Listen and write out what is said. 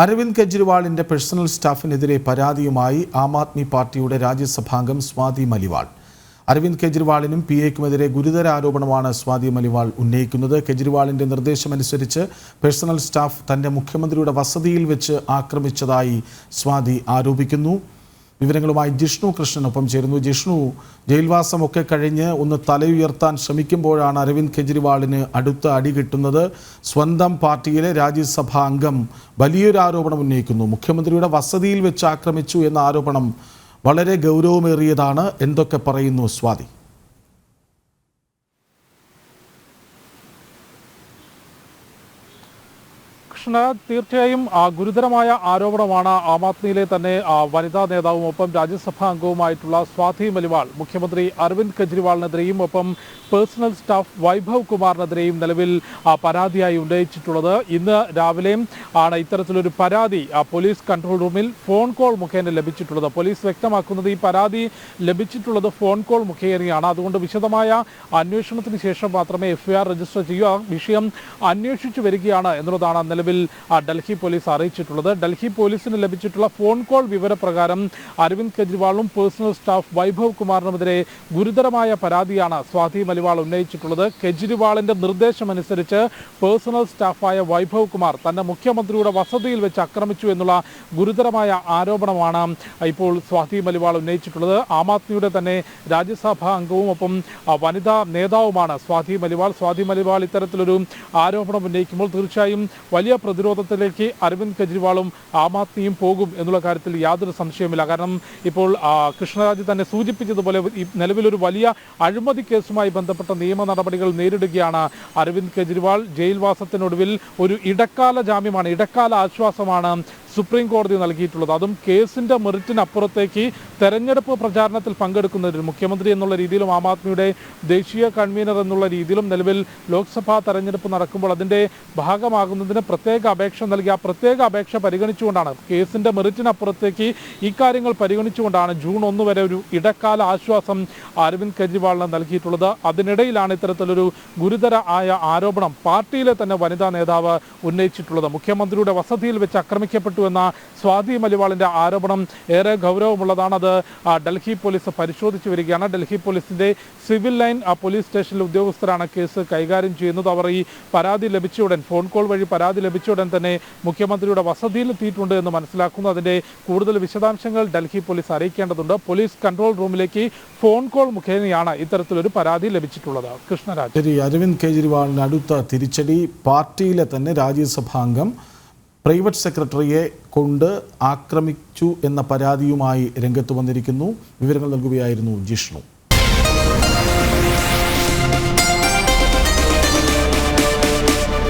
അരവിന്ദ് കെജ്രിവാളിന്റെ പേഴ്സണൽ സ്റ്റാഫിനെതിരെ പരാതിയുമായി ആം ആദ്മി പാർട്ടിയുടെ രാജ്യസഭാംഗം സ്വാതി മലിവാൾ. അരവിന്ദ് കെജ്രിവാളിനും PAക്കുമെതിരെ ഗുരുതര ആരോപണമാണ് സ്വാതി മലിവാൾ ഉന്നയിക്കുന്നത്. കെജ്രിവാളിന്റെ നിർദ്ദേശമനുസരിച്ച് പേഴ്സണൽ സ്റ്റാഫ് തന്റെ മുഖ്യമന്ത്രിയുടെ വസതിയിൽ വെച്ച് ആക്രമിച്ചതായി സ്വാതി ആരോപിക്കുന്നു. വിവരങ്ങളുമായി ജിഷ്ണു കൃഷ്ണനൊപ്പം ചേരുന്നു. ജിഷ്ണു, ജയിൽവാസമൊക്കെ കഴിഞ്ഞ് ഒന്ന് തലയുയർത്താൻ ശ്രമിക്കുമ്പോഴാണ് അരവിന്ദ് കെജ്രിവാളിന് അടുത്ത അടി കിട്ടുന്നത്. സ്വന്തം പാർട്ടിയിലെ രാജ്യസഭാ അംഗം വലിയൊരു ആരോപണം ഉന്നയിക്കുന്നു. മുഖ്യമന്ത്രിയുടെ വസതിയിൽ വെച്ച് ആക്രമിച്ചു എന്ന ആരോപണം വളരെ ഗൗരവമേറിയതാണ്. എന്തൊക്കെ പറയുന്നു സ്വാതി? തീർച്ചയായും ഗുരുതരമായ ആരോപണമാണ് ആം ആദ്മിയിലെ തന്നെ വനിതാ നേതാവും ഒപ്പം രാജ്യസഭാ അംഗവുമായിട്ടുള്ള സ്വാതി മലിവാൾ മുഖ്യമന്ത്രി അരവിന്ദ് കെജ്രിവാളിനെതിരെയും ഒപ്പം പേഴ്സണൽ സ്റ്റാഫ് വൈഭവ് കുമാറിനെതിരെയും നിലവിൽ പരാതിയായി ഉന്നയിച്ചിട്ടുള്ളത്. ഇന്ന് രാവിലെ ആണ് ഇത്തരത്തിലൊരു പരാതി പോലീസ് കൺട്രോൾ റൂമിൽ ഫോൺ കോൾ മുഖേന ലഭിച്ചിട്ടുള്ളത്. പോലീസ് വ്യക്തമാക്കുന്നത് ഈ പരാതി ലഭിച്ചിട്ടുള്ളത് ഫോൺ കോൾ മുഖേനയാണ്. അതുകൊണ്ട് വിശദമായ അന്വേഷണത്തിന് ശേഷം മാത്രമേ FIR രജിസ്റ്റർ ചെയ്യുക. വിഷയം അന്വേഷിച്ചു വരികയാണ് എന്നുള്ളതാണ് നിലവിൽ ഡൽഹി പോലീസ് അറിയിച്ചിട്ടുള്ളത്. ഡൽഹി പോലീസിന് ലഭിച്ചിട്ടുള്ള ഫോൺ കോൾ വിവരപ്രകാരം അരവിന്ദ് കെജ്രിവാളും പേഴ്സണൽ സ്റ്റാഫ് വൈഭവ് കുമാറിനുമെതിരെ ഗുരുതരമായ പരാതിയാണ് സ്വാതി മലിവാൾ ഉന്നയിച്ചിട്ടുള്ളത്. കെജ്രിവാളിന്റെ നിർദ്ദേശമനുസരിച്ച് പേഴ്സണൽ സ്റ്റാഫായ വൈഭവ് കുമാർ തന്റെ മുഖ്യമന്ത്രിയുടെ വസതിയിൽ വെച്ച് ആക്രമിച്ചു എന്നുള്ള ഗുരുതരമായ ആരോപണമാണ് ഇപ്പോൾ സ്വാതി മലിവാൾ ഉന്നയിച്ചിട്ടുള്ളത്. ആം ആദ്മിയുടെ തന്നെ രാജ്യസഭാ അംഗവും ഒപ്പം വനിതാ നേതാവുമാണ് സ്വാതി മലിവാൾ. സ്വാതി മലിവാൾ ഇത്തരത്തിലൊരു ആരോപണം ഉന്നയിക്കുമ്പോൾ തീർച്ചയായും വലിയ പ്രതിരോധത്തിലേക്ക് അരവിന്ദ് കെജ്രിവാളും ആം ആദ്മിയും പോകും എന്നുള്ള കാര്യത്തിൽ യാതൊരു സംശയവുമില്ല. കാരണം ഇപ്പോൾ കൃഷ്ണരാജ് തന്നെ സൂചിപ്പിച്ചതുപോലെ നിലവിലൊരു വലിയ അഴിമതി കേസുമായി ബന്ധപ്പെട്ട നിയമ നടപടികൾ നേരിടുകയാണ് അരവിന്ദ് കെജ്രിവാൾ. ജയിൽവാസത്തിനൊടുവിൽ ഒരു ഇടക്കാല ജാമ്യമാണ്, ഇടക്കാല ആശ്വാസമാണ് സുപ്രീം കോടതി നൽകിയിട്ടുള്ളത്. അതും കേസിന്റെ മെറിറ്റിനപ്പുറത്തേക്ക് തെരഞ്ഞെടുപ്പ് പ്രചാരണത്തിൽ പങ്കെടുക്കുന്നതിന് മുഖ്യമന്ത്രി എന്നുള്ള രീതിയിലും ആം ആദ്മിയുടെ ദേശീയ കൺവീനർ എന്നുള്ള രീതിയിലും നിലവിൽ ലോക്സഭാ തെരഞ്ഞെടുപ്പ് നടക്കുമ്പോൾ അതിന്റെ ഭാഗമാകുന്നതിന് പ്രത്യേക അപേക്ഷ നൽകി. ആ പ്രത്യേക അപേക്ഷ പരിഗണിച്ചുകൊണ്ടാണ്, കേസിന്റെ മെറിറ്റിനപ്പുറത്തേക്ക് ഇക്കാര്യങ്ങൾ പരിഗണിച്ചുകൊണ്ടാണ് ജൂൺ 1 വരെ ഒരു ഇടക്കാല ആശ്വാസം അരവിന്ദ് കെജ്രിവാളിന് നൽകിയിട്ടുള്ളത്. അതിനിടയിലാണ് ഇത്തരത്തിലൊരു ഗുരുതര ആയ ആരോപണം പാർട്ടിയിലെ തന്നെ വനിതാ നേതാവ് ഉന്നയിച്ചിട്ടുള്ളത്. മുഖ്യമന്ത്രിയുടെ വസതിയിൽ വെച്ച് ആക്രമിക്കപ്പെട്ടു എന്ന സ്വാതി മലിവാളിന്റെ ആരോപണം ഏറെ ഗൗരവമുള്ളതാണ്. അത് ഡൽഹി പോലീസ് പരിശോധിച്ചു വരികയാണ്. ഡൽഹി പോലീസിന്റെ സിവിൽ ലൈൻ പോലീസ് സ്റ്റേഷനിലെ ഉദ്യോഗസ്ഥരാണ് കേസ് കൈകാര്യം ചെയ്യുന്നത്. അവർ ഈ പരാതി ലഭിച്ച ഉടൻ, ഫോൺ കോൾ വഴി പരാതി ലഭിച്ച ഉടൻ തന്നെ മുഖ്യമന്ത്രിയുടെ വസതിയിൽ എത്തിയിട്ടുണ്ട് എന്ന് മനസ്സിലാക്കുന്നു. അതിന്റെ കൂടുതൽ വിശദാംശങ്ങൾ ഡൽഹി പോലീസ് അറിയിക്കേണ്ടതുണ്ട്. പോലീസ് കൺട്രോൾ റൂമിലേക്ക് ഫോൺ കോൾ മുഖേനയാണ് ഇത്തരത്തിലൊരു പരാതി ലഭിച്ചിട്ടുള്ളത്. കൃഷ്ണരാജ്. അരവിന്ദ് കെജ്രിവാളിന് അടുത്ത തിരിച്ചടി. പാർട്ടിയിലെ തന്നെ രാജ്യസഭാംഗം പ്രൈവറ്റ് സെക്രട്ടറിയെ കൊണ്ട് ആക്രമിച്ചു എന്ന പരാതിയുമായി രംഗത്ത് വന്നിരിക്കുന്നു. വിവരങ്ങൾ നൽകുകയായിരുന്നു ജിഷ്ണു.